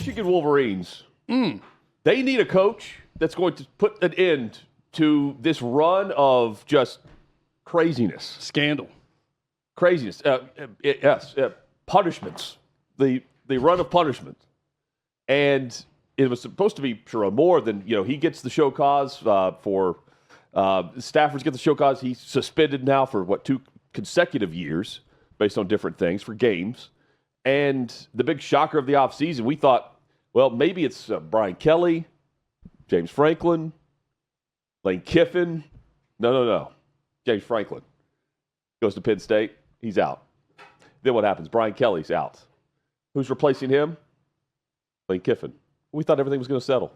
Michigan Wolverines, they need a coach that's going to put an end to this run of just craziness. Scandal. Craziness. Punishments. The run of punishment. And it was supposed to be Sherrone Moore. Then, he gets the show cause for staffers get the show cause. He's suspended now for, 2 consecutive years based on different things for games. And the big shocker of the offseason, we thought, well, maybe it's Brian Kelly, James Franklin, Lane Kiffin. No. James Franklin goes to Penn State. He's out. Then what happens? Brian Kelly's out. Who's replacing him? Lane Kiffin. We thought everything was going to settle.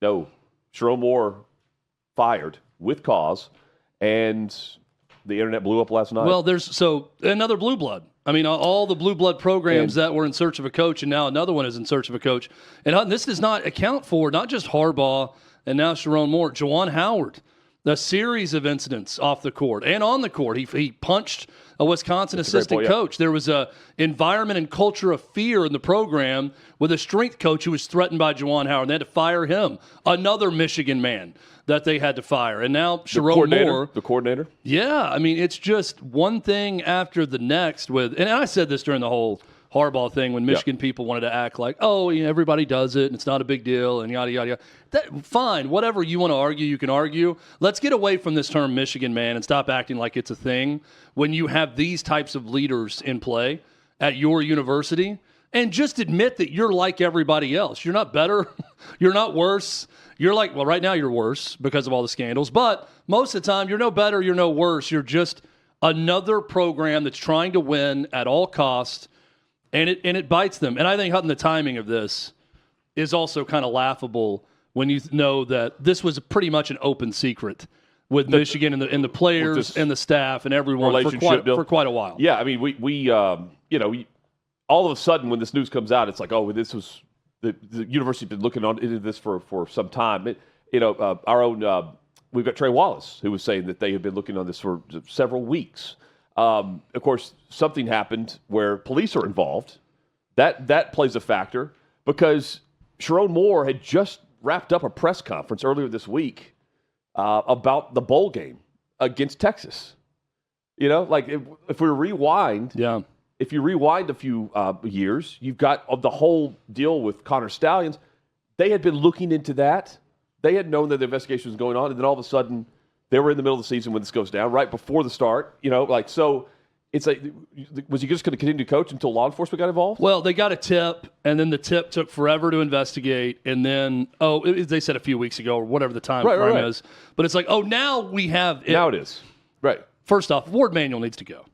No. Sherrone Moore fired with cause, and the internet blew up last night. Well, there's another blue blood. I mean, all the blue blood programs that were in search of a coach, and now another one is in search of a coach. And Hutton, this does not account for not just Harbaugh and now Sherrone Moore, Juwan Howard, a series of incidents off the court and on the court. He punched a Wisconsin assistant coach. There was a environment and culture of fear in the program with a strength coach who was threatened by Juwan Howard. They had to fire him, another Michigan man that they had to fire. And now Sherrone Moore. The coordinator? Yeah, I mean, it's just one thing after the next with, and I said this during the whole Harbaugh thing when Michigan people wanted to act like, everybody does it and it's not a big deal and yada, yada, yada. Fine, whatever you want to argue, you can argue. Let's get away from this term Michigan man and stop acting like it's a thing when you have these types of leaders in play at your university, and just admit that you're like everybody else. You're not better. You're not worse. You're like, well, right now you're worse because of all the scandals, but most of the time you're no better, you're no worse. You're just another program that's trying to win at all costs, and it bites them. And I think, Hutton, the timing of this is also kind of laughable when you know that this was pretty much an open secret with Michigan and the players and the staff and everyone for quite a while. Yeah, I mean, we all of a sudden when this news comes out, it's like, this was the university's been looking into this for some time. Our own we've got Trey Wallace who was saying that they have been looking on this for several weeks. Of course, something happened where police are involved. That plays a factor because Sherrone Moore had just wrapped up a press conference earlier this week about the bowl game against Texas. If we rewind, if you rewind a few years, you've got the whole deal with Connor Stallions. They had been looking into that. They had known that the investigation was going on, and then all of a sudden, they were in the middle of the season when this goes down, right before the start. So it's like, was he just going to continue to coach until law enforcement got involved? Well, they got a tip, and then the tip took forever to investigate, and then, they said a few weeks ago, or whatever the time frame is. But it's like, now we have it. Now it is. Right. First off, Ward Manuel needs to go.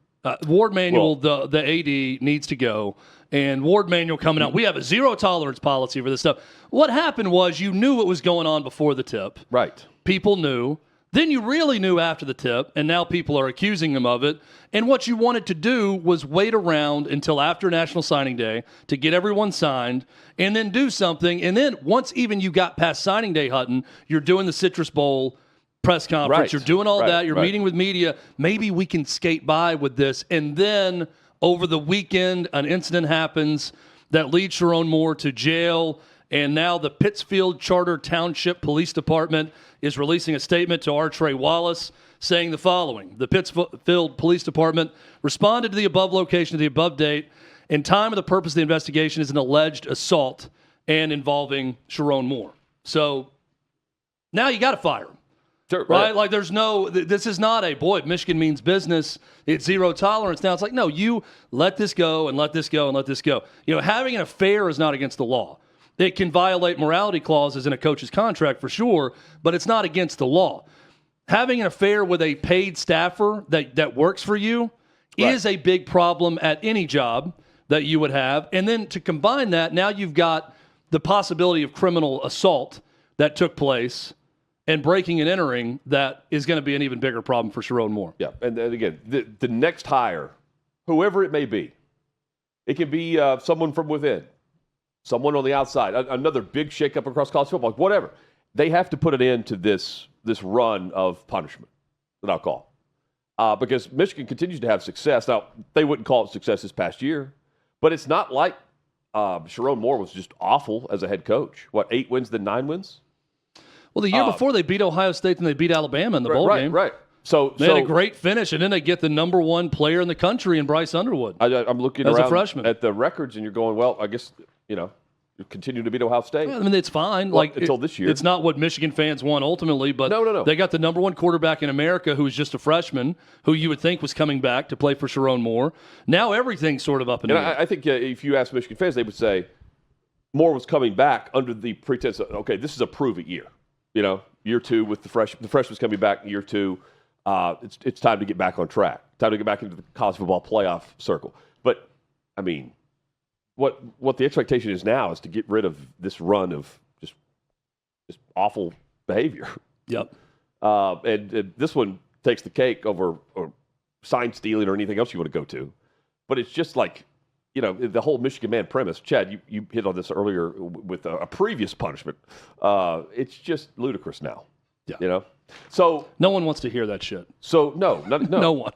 Ward Manuel, the AD, needs to go. And Ward Manuel coming out, we have a zero tolerance policy for this stuff. What happened was you knew what was going on before the tip. Right. People knew. Then you really knew after the tip, and now people are accusing him of it. And what you wanted to do was wait around until after National Signing Day to get everyone signed and then do something. And then once even you got past signing day, Hutton, you're doing the Citrus Bowl press conference. Right. You're doing all that. You're meeting with media. Maybe we can skate by with this. And then over the weekend, an incident happens that leads Sherrone Moore to jail. And now the Pittsfield Charter Township Police Department is releasing a statement to R. Trey Wallace saying the following. The Pittsfield Police Department responded to the above location of the above date. In time of the purpose of the investigation is an alleged assault and involving Sherrone Moore. So now you got to fire him. Sure, right? Like this is not Michigan means business. It's zero tolerance. Now it's like, no, you let this go and let this go and let this go. Having an affair is not against the law. It can violate morality clauses in a coach's contract for sure, but it's not against the law. Having an affair with a paid staffer that works for you is a big problem at any job that you would have. And then to combine that, now you've got the possibility of criminal assault that took place and breaking and entering that is going to be an even bigger problem for Sherrone Moore. Yeah, and again, the next hire, whoever it may be, it can be someone from within, someone on the outside, another big shakeup across college football, whatever. They have to put an end to this run of punishment that I'll call. Because Michigan continues to have success. Now, they wouldn't call it success this past year, but it's not like Sherrone Moore was just awful as a head coach. What, 8 wins, then 9 wins? Well, the year before they beat Ohio State and they beat Alabama in the bowl game. Right. So they had a great finish, and then they get the number 1 player in the country in Bryce Underwood. I'm looking as around a freshman at the records, and you're going, well, I guess, you continue to beat Ohio State. Yeah, I mean, it's fine. Well, until this year. It's not what Michigan fans want ultimately, but No. They got the number 1 quarterback in America who's just a freshman, who you would think was coming back to play for Sherrone Moore. Now everything's sort of up in the air. I think if you ask Michigan fans, they would say Moore was coming back under the pretense of, okay, this is a prove-it year. Year 2 with the freshman's coming back in year 2. It's time to get back on track. Time to get back into the college football playoff circle. But, I mean, what the expectation is now is to get rid of this run of just awful behavior. Yep. And this one takes the cake over or sign stealing or anything else you want to go to. But it's just like, the whole Michigan man premise. Chad, you hit on this earlier with a previous punishment. It's just ludicrous now. Yeah. So no one wants to hear that shit. So no. No one.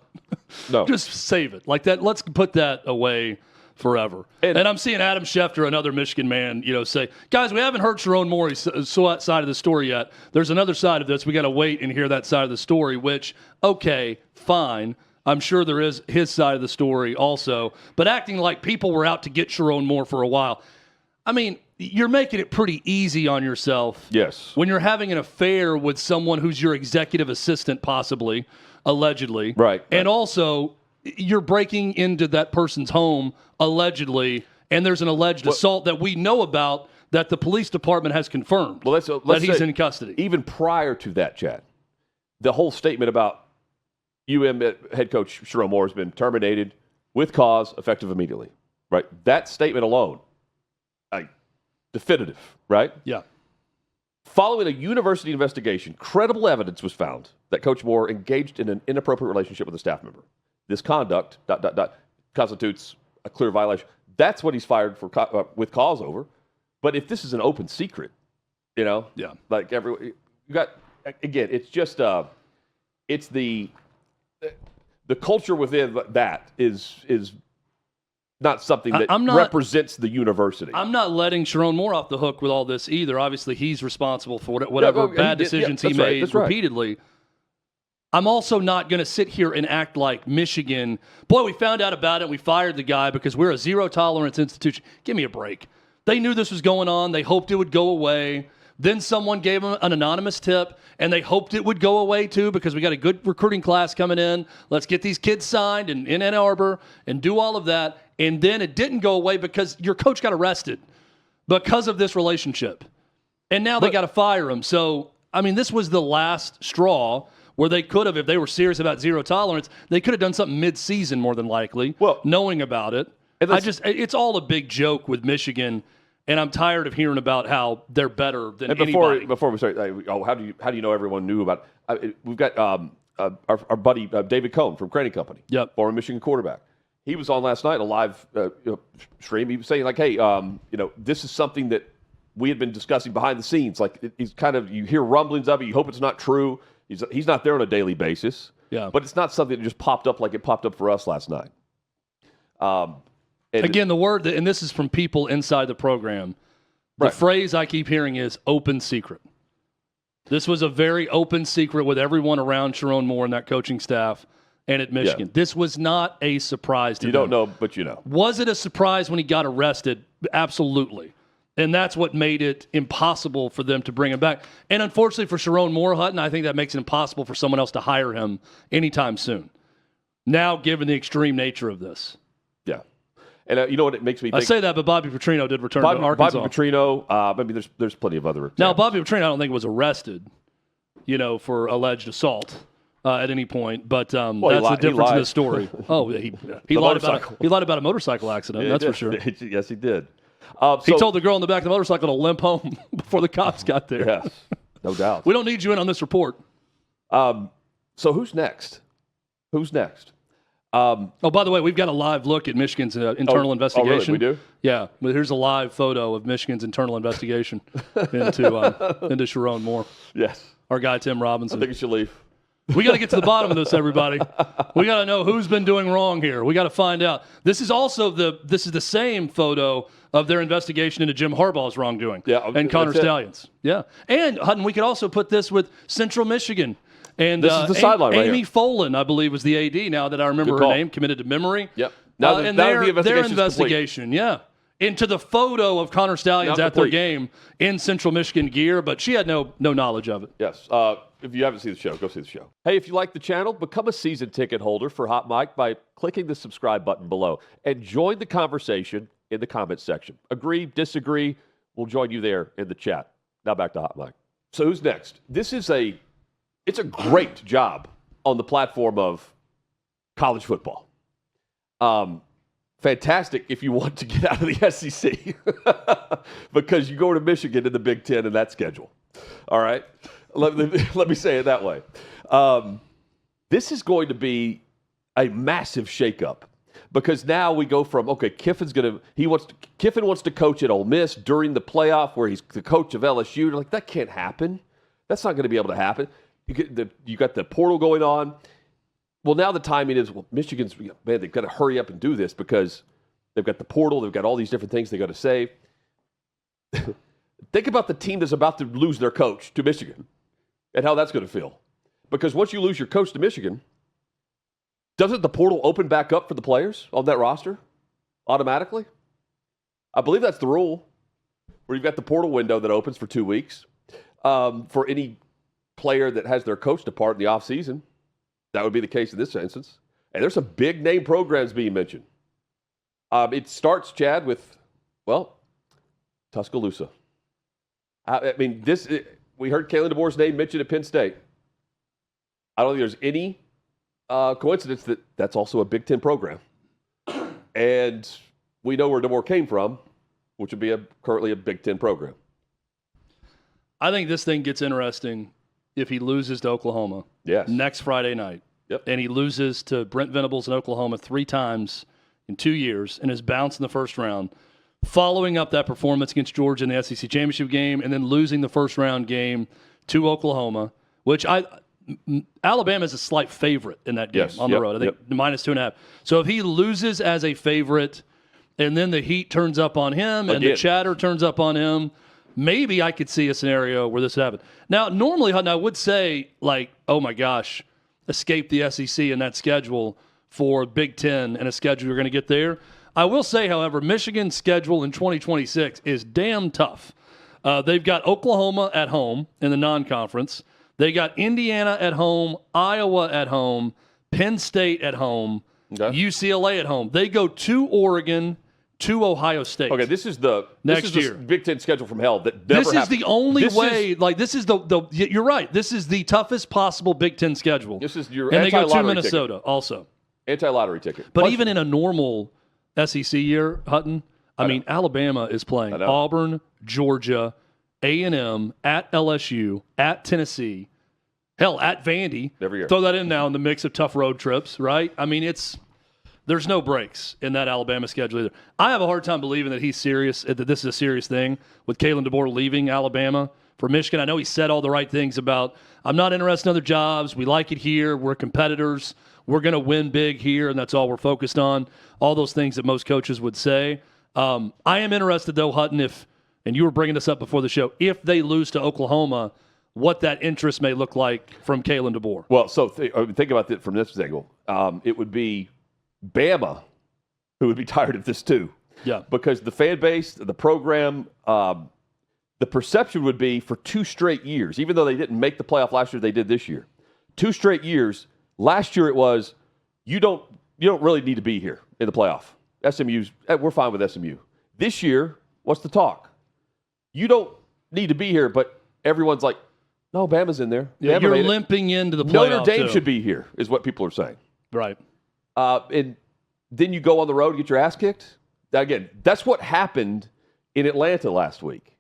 No. Just save it like that. Let's put that away forever. And I'm seeing Adam Schefter, another Michigan man, say, guys, we haven't heard Sherrone Moore's side of the story yet. There's another side of this. We got to wait and hear that side of the story, which, okay, fine. I'm sure there is his side of the story also. But acting like people were out to get Sherrone Moore for a while. I mean, you're making it pretty easy on yourself. Yes. When you're having an affair with someone who's your executive assistant, possibly, allegedly. Right. And also, you're breaking into that person's home, allegedly, and there's an alleged assault that we know about that the police department has confirmed that he's in custody. Even prior to that, Chad, the whole statement about head coach Sherrone Moore has been terminated with cause, effective immediately. Right? That statement alone, definitive, right? Yeah. Following a university investigation, credible evidence was found that Coach Moore engaged in an inappropriate relationship with a staff member. This conduct, ... constitutes a clear violation. That's what he's fired for with cause over. But if this is an open secret, Yeah. like you got, again, it's just, it's the culture within that is not something that represents the university. I'm not letting Sherrone Moore off the hook with all this either. Obviously, he's responsible for whatever bad decisions he made repeatedly. Right. I'm also not going to sit here and act like Michigan. Boy, we found out about it. We fired the guy because we're a zero-tolerance institution. Give me a break. They knew this was going on. They hoped it would go away. Then someone gave them an anonymous tip, and they hoped it would go away too because we got a good recruiting class coming in. Let's get these kids signed in Ann Arbor and do all of that. And then it didn't go away because your coach got arrested because of this relationship. And now they got to fire him. So, I mean, this was the last straw where they could have, if they were serious about zero tolerance, they could have done something mid-season more than likely, knowing about it. It's all a big joke with Michigan, and I'm tired of hearing about how they're better than anybody. Before we start, how do you know everyone knew about it? We've got our buddy David Cohn from Craning Company, former Michigan quarterback. He was on last night, a live stream. He was saying, like, hey, this is something that we had been discussing behind the scenes. Like, he's kind of, you hear rumblings of it. You hope it's not true. He's not there on a daily basis. Yeah. But it's not something that just popped up like it popped up for us last night. Again, the word, and this is from people inside the program, the phrase I keep hearing is open secret. This was a very open secret with everyone around Sherrone Moore and that coaching staff and at Michigan. Yeah. This was not a surprise to them. You don't know, but you know. Was it a surprise when he got arrested? Absolutely. And that's what made it impossible for them to bring him back. And unfortunately for Sherrone Moore, Hutton, I think that makes it impossible for someone else to hire him anytime soon. Now, given the extreme nature of this. Yeah. And you know what it makes me think? I say that, but Bobby Petrino did return to Arkansas. Bobby Petrino, maybe there's plenty of other examples. Now, Bobby Petrino, I don't think was arrested, for alleged assault at any point. But that's the difference in the story. Oh, he lied about a motorcycle accident. That's for sure. Yes, he did. He told the girl in the back of the motorcycle to limp home before the cops got there. Yes, no doubt. We don't need you in on this report. So who's next? Who's next? By the way, we've got a live look at Michigan's internal investigation. Oh, really? We do? Yeah. Well, here's a live photo of Michigan's internal investigation into Sherrone Moore. Yes. Our guy, Tim Robinson. I think you should leave. We got to get to the bottom of this, everybody. We got to know who's been doing wrong here. We got to find out. This is also the same photo of their investigation into Jim Harbaugh's wrongdoing and Connor Stallions. Yeah. And, Hutton, we could also put this with Central Michigan. And this is the sideline right Amy here. Folan, I believe, was the AD, now that I remember her name, committed to memory. Yep. Now and the their investigation, into the photo of Connor Stallions at their game in Central Michigan gear, but she had no knowledge of it. Yes. If you haven't seen the show, go see the show. Hey, if you like the channel, become a season ticket holder for Hot Mic by clicking the subscribe button below and join the conversation in the comments section. Agree, disagree, we'll join you there in the chat. Now back to Hot Mic. So who's next? It's a great job on the platform of college football. Fantastic if you want to get out of the SEC because you go to Michigan in the Big Ten in that schedule. All right? Let me say it that way. This is going to be a massive shakeup because now we go from, okay, Kiffin wants to coach at Ole Miss during the playoff where he's the coach of LSU. You're like, that can't happen. That's not going to be able to happen. You got the portal going on. Well, now the timing is, Michigan's, man, they've got to hurry up and do this because they've got the portal, they've got all these different things they got to save. Think about the team that's about to lose their coach to Michigan and how that's going to feel. Because once you lose your coach to Michigan, doesn't the portal open back up for the players on that roster automatically? I believe that's the rule, where you've got the portal window that opens for 2 weeks for any player that has their coach depart in the offseason. That would be the case in this instance. And there's some big name programs being mentioned. It starts, Chad, with, Tuscaloosa. We heard Kalen DeBoer's name mentioned at Penn State. I don't think there's any coincidence that that's also a Big Ten program. And we know where DeBoer came from, which would be currently a Big Ten program. I think this thing gets interesting if he loses to Oklahoma next Friday night. Yep. And he loses to Brent Venables in Oklahoma 3 times in 2 years and is bounced in the first round, following up that performance against Georgia in the SEC championship game and then losing the first round game to Oklahoma, which Alabama is a slight favorite in that game on the road. I think -2.5. So if he loses as a favorite and then the heat turns up on him and the chatter turns up on him, maybe I could see a scenario where this would happen. Now, normally, Hutton, I would say, oh my gosh, escape the SEC in that schedule for Big Ten and a schedule you're going to get there. I will say, however, Michigan's schedule in 2026 is damn tough. They've got Oklahoma at home in the non-conference. They got Indiana at home, Iowa at home, Penn State at home, UCLA at home. They go to Oregon, to Ohio State. Okay, this is the Big Ten schedule from hell that never This is the only way. This is the. You're right. This is the toughest possible Big Ten schedule. This is your and they go to anti-lottery Minnesota ticket. Also. Anti-lottery ticket. But even in a normal SEC year, Hutton, I mean, Alabama is playing Auburn, Georgia, A&M, at LSU, at Tennessee, hell, at Vandy. Every year. Throw that in now in the mix of tough road trips, right? I mean, there's no breaks in that Alabama schedule either. I have a hard time believing that he's serious, that this is a serious thing with Kalen DeBoer leaving Alabama for Michigan. I know he said all the right things about, I'm not interested in other jobs. We like it here. We're competitors. We're going to win big here, and that's all we're focused on. All those things that most coaches would say. I am interested, though, Hutton, and you were bringing this up before the show, if they lose to Oklahoma, what that interest may look like from Kalen DeBoer. Well, so think about it from this angle. It would be Bama who would be tired of this too. Yeah. Because the fan base, the program, the perception would be for 2 straight years, even though they didn't make the playoff last year, they did this year. 2 straight years. Last year it was, you don't really need to be here in the playoff. We're fine with SMU. This year, what's the talk? You don't need to be here, but everyone's like, no, Bama's in there. Yeah, you're limping into the playoff. Notre Dame should be here, is what people are saying. Right. And then you go on the road and get your ass kicked. Again, that's what happened in Atlanta last week.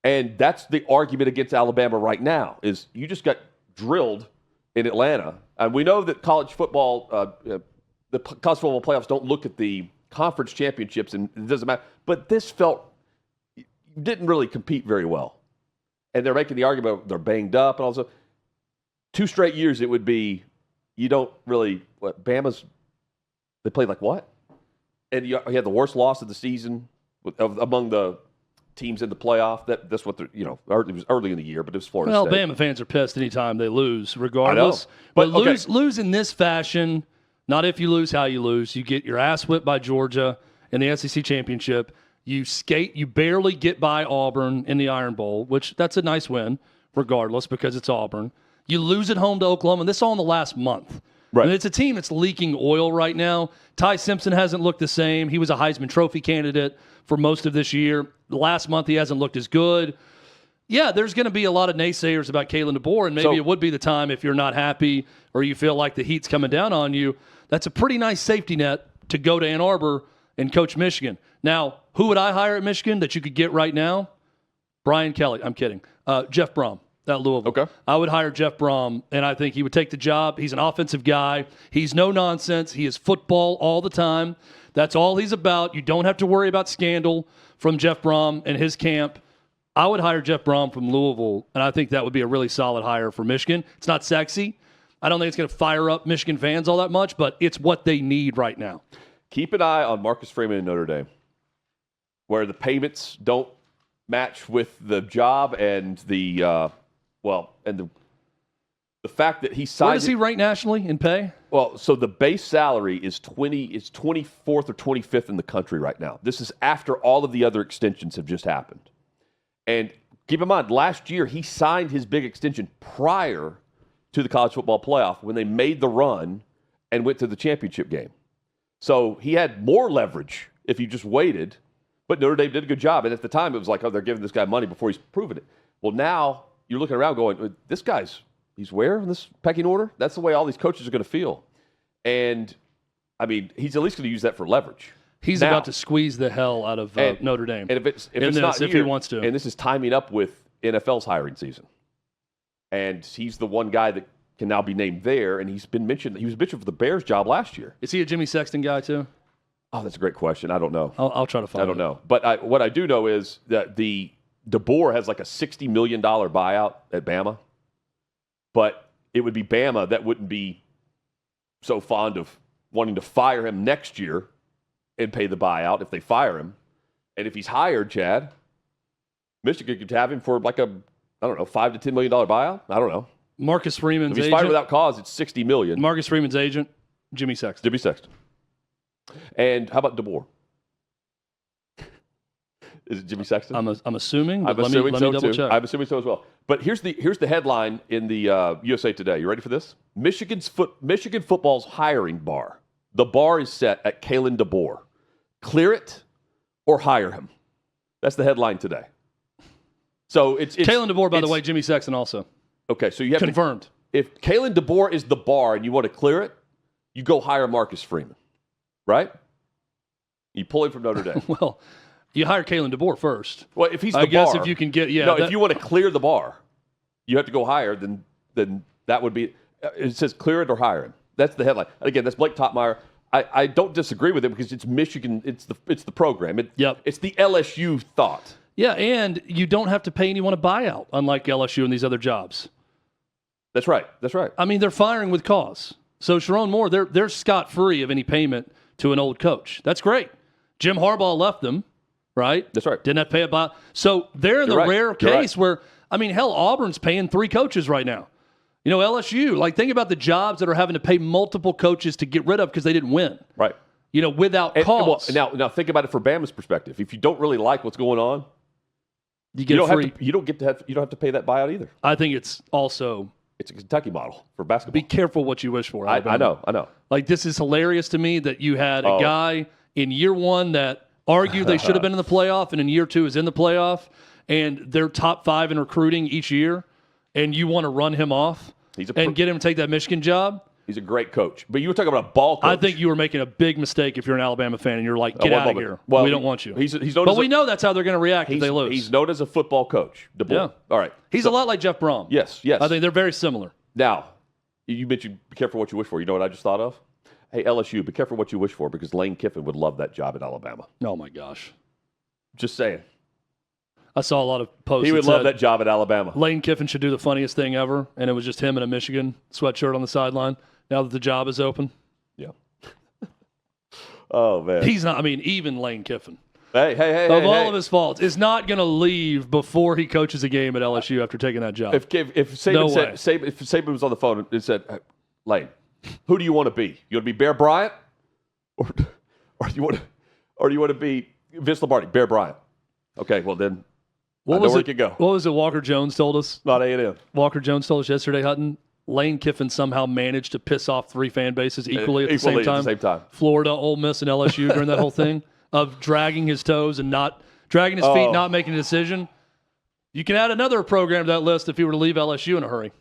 And that's the argument against Alabama right now, is you just got drilled in Atlanta. And we know that college football, the college football playoffs don't look at the conference championships, and it doesn't matter. But this didn't really compete very well. And they're making the argument they're banged up and all that. 2 straight years it would be you don't really Bama's they played like what? And you had the worst loss of the season among the teams in the playoff. That's what it was early in the year, but it was Florida State. Bama fans are pissed anytime they lose, regardless. I know. But lose in this fashion, not if you lose, how you lose. You get your ass whipped by Georgia in the SEC championship. You barely get by Auburn in the Iron Bowl, which that's a nice win, regardless, because it's Auburn. You lose at home to Oklahoma, and this is all in the last month. Right. And it's a team that's leaking oil right now. Ty Simpson hasn't looked the same. He was a Heisman Trophy candidate for most of this year. The last month, he hasn't looked as good. Yeah, there's going to be a lot of naysayers about Kalen DeBoer, and maybe it would be the time if you're not happy or you feel like the heat's coming down on you. That's a pretty nice safety net to go to Ann Arbor and coach Michigan. Now, who would I hire at Michigan that you could get right now? Brian Kelly. I'm kidding. Jeff Brom. At Louisville. Okay. I would hire Jeff Brom, and I think he would take the job. He's an offensive guy. He's no nonsense. He is football all the time. That's all he's about. You don't have to worry about scandal from Jeff Brom and his camp. I would hire Jeff Brom from Louisville, and I think that would be a really solid hire for Michigan. It's not sexy. I don't think it's going to fire up Michigan fans all that much, but it's what they need right now. Keep an eye on Marcus Freeman in Notre Dame, where the payments don't match with the job and the the fact that he signed. Where does he rank nationally in pay? Well, so the base salary is 24th or 25th in the country right now. This is after all of the other extensions have just happened. And keep in mind, last year he signed his big extension prior to the college football playoff when they made the run and went to the championship game. So he had more leverage if he just waited, but Notre Dame did a good job. And at the time, it was like, oh, they're giving this guy money before he's proven it. Well, now you're looking around going, this guy's, he's where in this pecking order? That's the way all these coaches are going to feel. And, I mean, he's at least going to use that for leverage. He's about to squeeze the hell out of Notre Dame. And if he wants to. And this is timing up with NFL's hiring season. And he's the one guy that can now be named there, and he was mentioned for the Bears job last year. Is he a Jimmy Sexton guy too? Oh, that's a great question. I don't know. I'll try to find out. I don't know. But what I do know is that the DeBoer has like a $60 million buyout at Bama. But it would be Bama that wouldn't be so fond of wanting to fire him next year and pay the buyout if they fire him. And if he's hired, Chad, Michigan could have him for like $5 to $10 million buyout. I don't know. Marcus Freeman's agent. If he's fired without cause, it's $60 million. Marcus Freeman's agent, Jimmy Sexton. And how about DeBoer? Is it Jimmy Sexton? I'm assuming. But I'm assuming let so me double too. check. I'm assuming so as well. But here's the headline in the USA Today. You ready for this? Michigan football's hiring bar. The bar is set at Kalen DeBoer. Clear it or hire him. That's the headline today. So it's Kalen DeBoer, by the way, Jimmy Sexton also. Okay, so you have confirmed. If Kalen DeBoer is the bar and you want to clear it, you go hire Marcus Freeman, right? You pull him from Notre Dame. Well, you hire Kalen DeBoer first. Well, if he's the bar, I guess if you can get if you want to clear the bar, you have to go higher. Then that would be. It says clear it or hire him. That's the headline. Again, that's Blake Topmeyer. I don't disagree with it because it's Michigan. It's the program. It's the LSU thought. Yeah, and you don't have to pay anyone a buyout, unlike LSU and these other jobs. That's right. I mean, they're firing with cause. So Sherrone Moore, they're scot-free of any payment to an old coach. That's great. Jim Harbaugh left them, right? That's right. Didn't have to pay a buyout. So they're in the rare case where, I mean, hell, Auburn's paying 3 coaches right now. You know, LSU, like think about the jobs that are having to pay multiple coaches to get rid of because they didn't win. Right. You know, without cause. Well, now think about it from Bama's perspective. If you don't really like what's going on, you don't have to pay that buyout either. I think it's also it's a Kentucky model for basketball. Be careful what you wish for. I know. Like this is hilarious to me that you had a guy in year 1 that argued they should have been in the playoff, and in year 2 is in the playoff, and they're top 5 in recruiting each year, and you want to run him off and get him to take that Michigan job. He's a great coach. But you were talking about a ball coach. I think you were making a big mistake if you're an Alabama fan and you're like, get out of here. Well, we don't want you. But we know that's how they're going to react if they lose. He's known as a football coach, DeBoer. Yeah. All right. He's a lot like Jeff Brom. Yes. I think they're very similar. Now, you mentioned be careful what you wish for. You know what I just thought of? Hey, LSU, be careful what you wish for because Lane Kiffin would love that job at Alabama. Oh, my gosh. Just saying. I saw a lot of posts. He would love that job at Alabama. Lane Kiffin should do the funniest thing ever, and it was just him in a Michigan sweatshirt on the sideline. Now that the job is open. Yeah. Oh, man. He's not, I mean, even Lane Kiffin. Hey. Of all of his faults, is not going to leave before he coaches a game at LSU after taking that job. If Saban was on the phone and said, hey, Lane, who do you want to be? You want to be Bear Bryant? Or do you want to be Vince Lombardi? Bear Bryant. Okay, well then, where it could go. What was it Walker Jones told us? Not A&M. Walker Jones told us yesterday, Hutton, Lane Kiffin somehow managed to piss off 3 fan bases equally at the same time. Florida, Ole Miss, and LSU during that whole thing of dragging his toes and not dragging his feet, not making a decision. You can add another program to that list if he were to leave LSU in a hurry.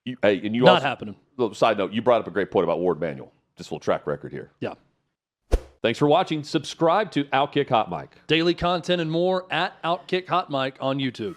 Not happening. Side note, you brought up a great point about Ward Manuel. Just a little track record here. Yeah. Thanks for watching. Subscribe to OutKick Hot Mic. Daily content and more at OutKick Hot Mic on YouTube.